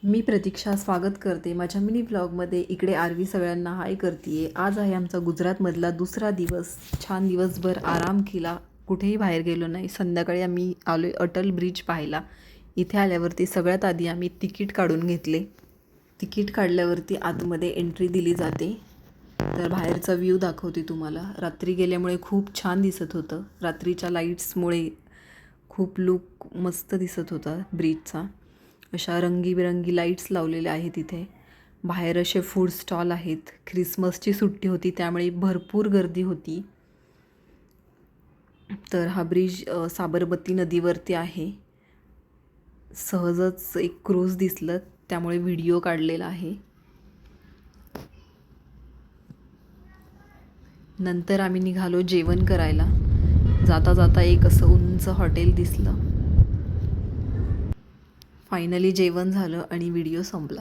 मी प्रतीक्षा स्वागत करते माझ्या मिनी ब्लॉगमध्ये. इकडे आरवी सगळ्यांना हाय करते. आज आहे आमचा गुजरातमधला दुसरा दिवस. छान दिवसभर आराम केला, कुठेही बाहेर गेलो नाही. संध्याकाळी आम्ही आलो अटल ब्रिज पाहायला. इथे आल्यावरती सगळ्यात आधी आम्ही तिकीट काढून घेतले. तिकीट काढल्यावरती आतमध्ये एंट्री दिली जाते. तर बाहेरचा व्ह्यू दाखवते तुम्हाला. रात्री गेल्यामुळे खूप छान दिसत होतं. रात्रीच्या लाईट्समुळे खूप लुक मस्त दिसत होता ब्रिजचा. अशा रंगीबेरंगी लाईट्स लावलेल्या आहेत इथे. बाहेर असे फूड स्टॉल आहेत. ख्रिसमसची सुट्टी होती त्यामुळे भरपूर गर्दी होती. तर हा ब्रिज साबरमती नदीवरती आहे. सहजच एक क्रूज दिसलं त्यामुळे व्हिडिओ काढलेला आहे. नंतर आम्ही निघालो जेवण करायला. जाता जाता एक असं उंच हॉटेल दिसलं. फायनली जेवण झालं आणि व्हिडिओ संपला.